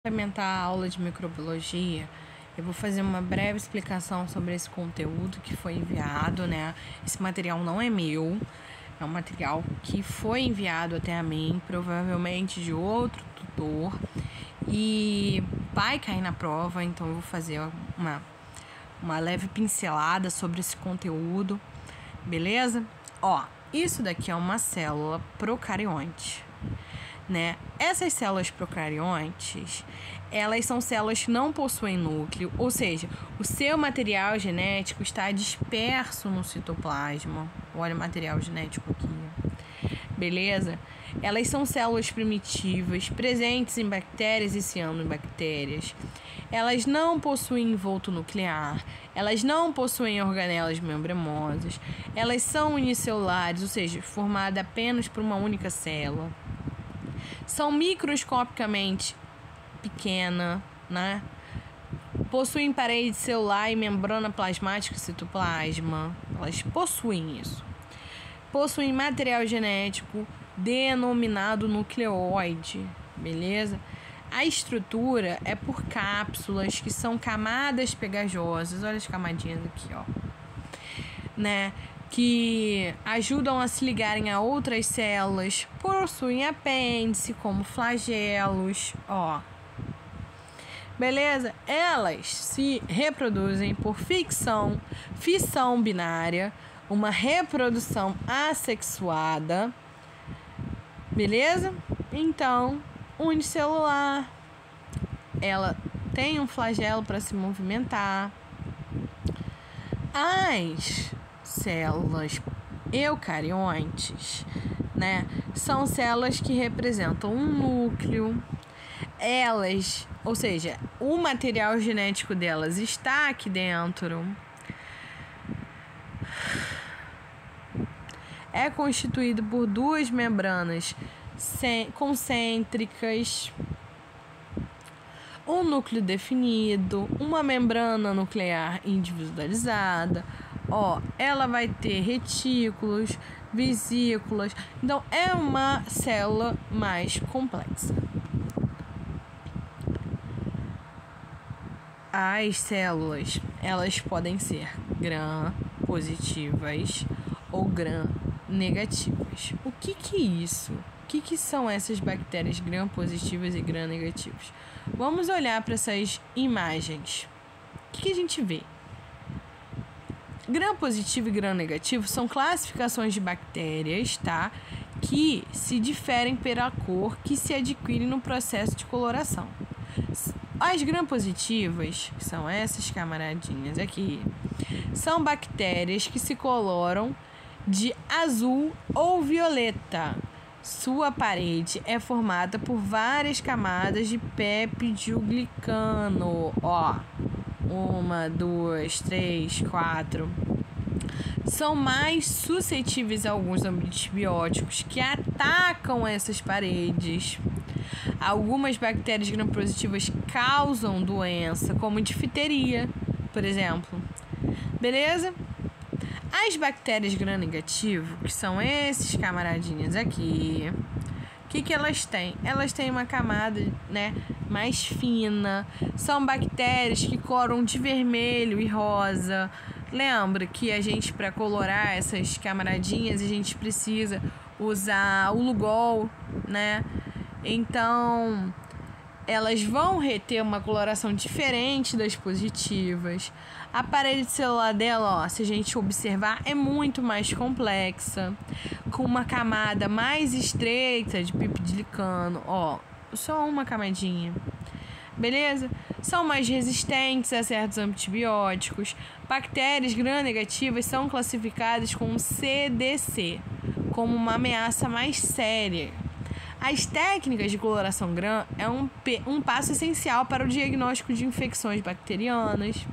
Complementar a aula de microbiologia, eu vou fazer uma breve explicação sobre esse conteúdo que foi enviado, né? Esse material não é meu, é um material que foi enviado até a mim, provavelmente de outro tutor, e vai cair na prova, então eu vou fazer uma leve pincelada sobre esse conteúdo, beleza? Isso daqui é uma célula procarionte, né? Essas células procariontes, elas são células que não possuem núcleo, ou seja, o seu material genético está disperso no citoplasma. Olha o material genético aqui, beleza? Elas são células primitivas, presentes em bactérias e cianobactérias. Elas não possuem envolto nuclear, elas não possuem organelas membranosas, elas são unicelulares, ou seja, formadas apenas por uma única célula. São microscopicamente pequenas, né? Possuem parede celular e membrana plasmática e citoplasma. Elas possuem isso. Possuem material genético denominado nucleoide, beleza? A estrutura é por cápsulas, que são camadas pegajosas. Olha as camadinhas aqui, né? Que ajudam a se ligarem a outras células, possuem apêndice, como flagelos, beleza? Elas se reproduzem por fissão binária, uma reprodução assexuada, beleza? Então, unicelular, ela tem um flagelo para se movimentar. As células eucariontes, né, são células que representam um núcleo. Elas, ou seja, o material genético delas está aqui dentro. É constituído por duas membranas concêntricas, um núcleo definido, uma membrana nuclear individualizada. Ela vai ter retículos, vesículas. Então, é uma célula mais complexa. As células, elas podem ser gram-positivas ou gram-negativas. O que é isso? O que são essas bactérias gram-positivas e gram-negativas? Vamos olhar para essas imagens. O que a gente vê? Gram-positivo e gram-negativo são classificações de bactérias, tá? Que se diferem pela cor que se adquire no processo de coloração. As gram-positivas, que são essas camaradinhas aqui, são bactérias que se coloram de azul ou violeta. Sua parede é formada por várias camadas de peptidoglicano. 1, 2, 3, 4. São mais suscetíveis a alguns antibióticos que atacam essas paredes. Algumas bactérias gram-positivas causam doença, como difteria, por exemplo. Beleza? As bactérias gram-negativo, que são esses camaradinhas aqui, o que elas têm? Elas têm uma camada, né, mais fina. São bactérias que coloram de vermelho e rosa. Lembra que a gente, para colorar essas camaradinhas, a gente precisa usar o Lugol, né? Então, elas vão reter uma coloração diferente das positivas. A parede celular dela, se a gente observar, é muito mais complexa, com uma camada mais estreita de peptidoglicano, só uma camadinha, beleza? São mais resistentes a certos antibióticos. Bactérias gram-negativas são classificadas como CDC, como uma ameaça mais séria. As técnicas de coloração gram é um passo essencial para o diagnóstico de infecções bacterianas.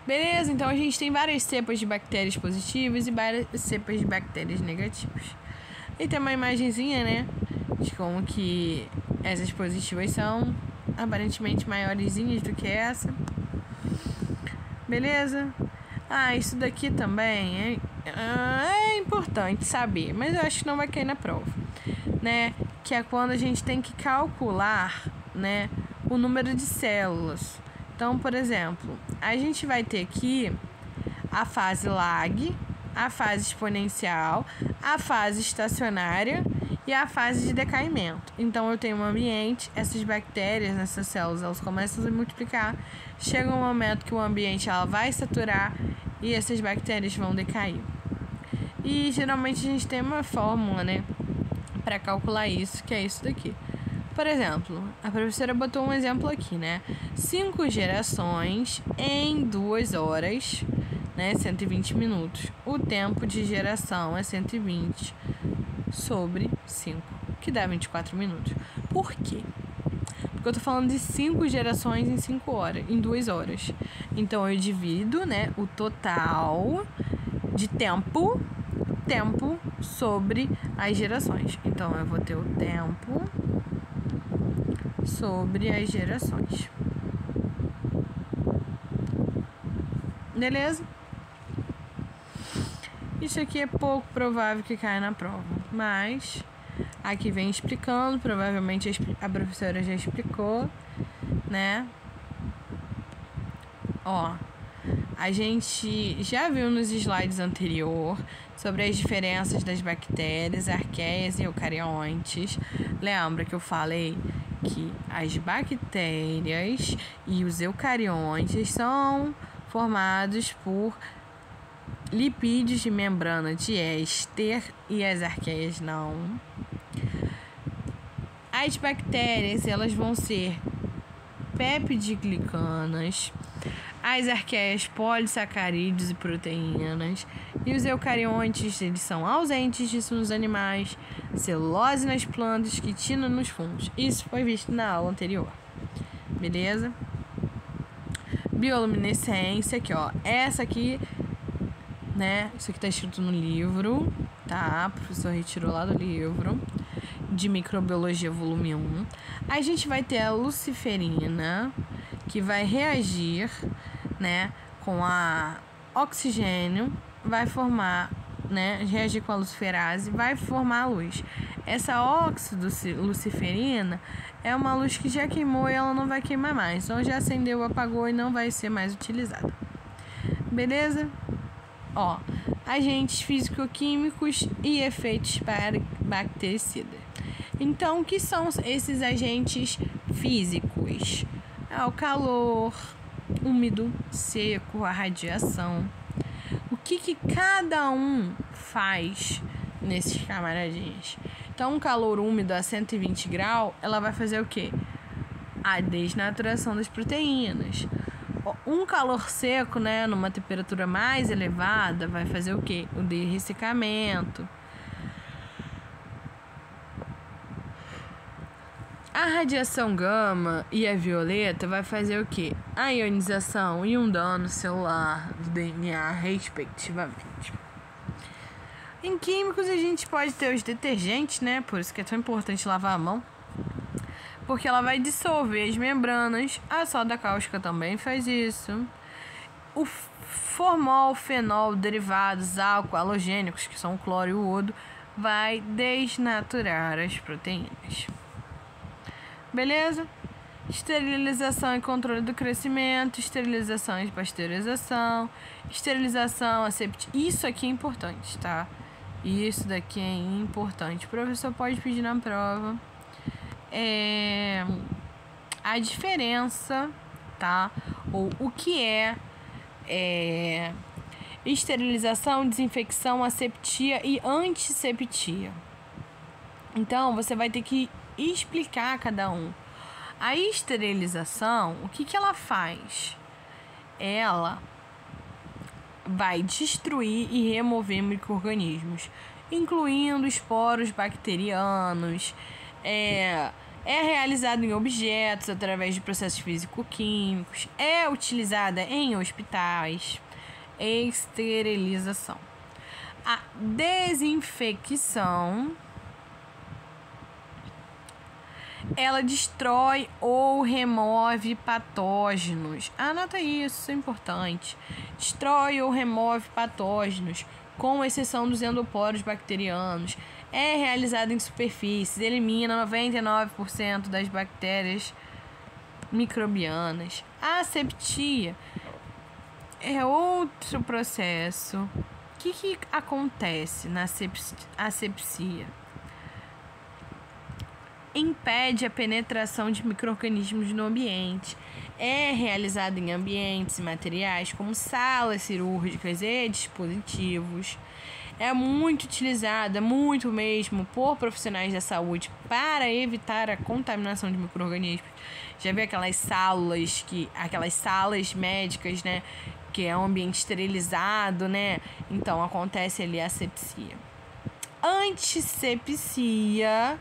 Beleza? Então, a gente tem várias cepas de bactérias positivas e várias cepas de bactérias negativas. E tem uma imagenzinha, né, de como que essas positivas são aparentemente maiorzinhas do que essa. Beleza? Isso daqui também é importante saber, mas eu acho que não vai cair na prova, né? Que é quando a gente tem que calcular né, o número de células. Então, por exemplo, a gente vai ter aqui a fase lag, a fase exponencial, a fase estacionária e a fase de decaimento. Então, eu tenho um ambiente, essas bactérias, essas células, elas começam a se multiplicar. Chega um momento que o ambiente ela vai saturar e essas bactérias vão decair. E geralmente a gente tem uma fórmula, né, para calcular isso, que é isso daqui. Por exemplo, a professora botou um exemplo aqui, né? 5 gerações em 2 horas, né? 120 minutos. O tempo de geração é 120 sobre 5, que dá 24 minutos. Por quê? Porque eu tô falando de 5 gerações em 5 horas, em 2 horas. Então eu divido, né, o total de tempo sobre as gerações. Então eu vou ter o tempo sobre as gerações. Beleza? Isso aqui é pouco provável que caia na prova, mas aqui vem explicando, provavelmente a professora já explicou, né? Ó, a gente já viu nos slides anterior sobre as diferenças das bactérias, arqueias e eucariontes. Lembra que eu falei que as bactérias e os eucariontes são formados por lipídios de membrana de éster e as arqueias não. As bactérias, elas vão ser peptidiglicanas, as arqueias polissacarídeos e proteínas, e os eucariontes, eles são ausentes disso nos animais, celulose nas plantas, quitina nos fungos. Isso foi visto na aula anterior. Beleza? Bioluminescência, aqui ó, essa aqui, né, isso aqui tá escrito no livro, tá? O professor retirou lá do livro de microbiologia volume 1. A gente vai ter a luciferina, que vai reagir, né, com a oxigênio, vai formar, né, reagir com a luciferase, vai formar a luz. Essa óxido luciferina é uma luz que já queimou e ela não vai queimar mais. Então já acendeu, apagou e não vai ser mais utilizada. Beleza? Ó, agentes físico-químicos e efeitos bactericidas. Então, o que são esses agentes físicos? É o calor, úmido, seco, a radiação. O que cada um faz nesses camaradinhos? Então, um calor úmido a 120 graus, ela vai fazer o quê? A desnaturação das proteínas. Um calor seco, né, numa temperatura mais elevada, vai fazer o quê? O derressecamento. A radiação gama e a violeta vai fazer o quê? A ionização e um dano celular do DNA, respectivamente. Em químicos, a gente pode ter os detergentes, né? Por isso que é tão importante lavar a mão. Porque ela vai dissolver as membranas. A soda cáustica também faz isso. O formol, fenol, derivados, álcool, halogênicos, que são o cloro e o iodo, vai desnaturar as proteínas. Beleza? Esterilização e controle do crescimento, esterilização e pasteurização, esterilização, asepsia. Isso aqui é importante, tá? Isso daqui é importante. O professor pode pedir na prova. A diferença, tá? Ou o que é esterilização, desinfecção, aseptia e antiseptia. Então, você vai ter que explicar cada um. A esterilização, o que ela faz? Ela vai destruir e remover micro-organismos, incluindo esporos bacterianos. É realizada em objetos através de processos físico-químicos. É utilizada em hospitais. Esterilização. A desinfecção, ela destrói ou remove patógenos. Anota isso, isso é importante. Destrói ou remove patógenos, com exceção dos endoporos bacterianos. É realizada em superfícies, elimina 99% das bactérias microbianas. A asepsia é outro processo. O que acontece na asepsia? Impede a penetração de micro-organismos no ambiente. É realizado em ambientes e materiais como salas cirúrgicas e dispositivos. É muito utilizada, muito mesmo, por profissionais da saúde para evitar a contaminação de micro-organismos. Já viu aquelas salas médicas, né? Que é um ambiente esterilizado, né? Então, acontece ali a asepsia. Antisepsia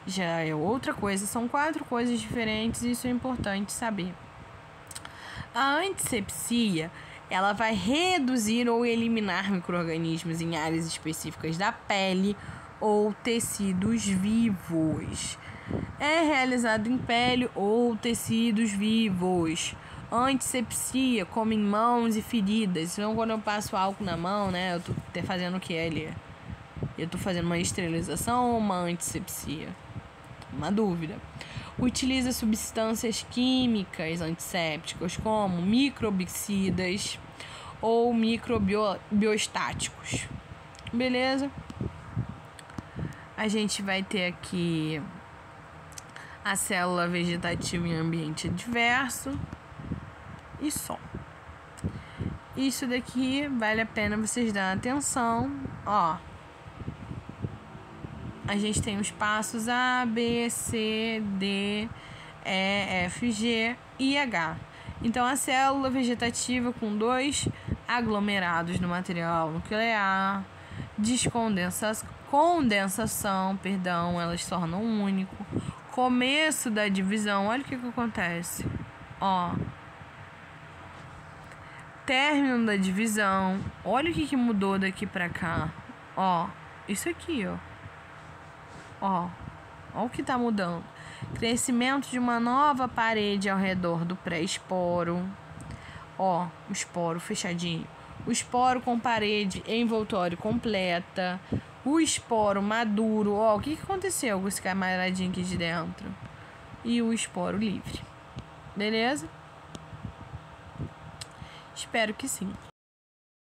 já é outra coisa. São 4 coisas diferentes e isso é importante saber. A antisepsia, ela vai reduzir ou eliminar micro-organismos em áreas específicas da pele ou tecidos vivos. É realizado em pele ou tecidos vivos. Antisepsia, como em mãos e feridas. Então, quando eu passo álcool na mão, né, eu tô fazendo o que ali? Eu tô fazendo uma esterilização ou uma antisepsia? Uma dúvida. Utiliza substâncias químicas antissépticas como microbicidas ou microbiostáticos. Beleza? A gente vai ter aqui a célula vegetativa em ambiente adverso e só. Isso daqui vale a pena vocês darem atenção. Ó, a gente tem os passos A, B, C, D, E, F, G e H. Então, a célula vegetativa com 2 aglomerados no material nuclear, condensação, elas tornam um único. Começo da divisão, olha o que acontece. Ó, término da divisão, olha o que mudou daqui pra cá. Ó, isso aqui, ó. Ó o que tá mudando. Crescimento de uma nova parede ao redor do pré-esporo. Ó, o esporo fechadinho. O esporo com parede envoltório completa. O esporo maduro. Ó, o que aconteceu com esse camaradinho aqui de dentro? E o esporo livre. Beleza? Espero que sim.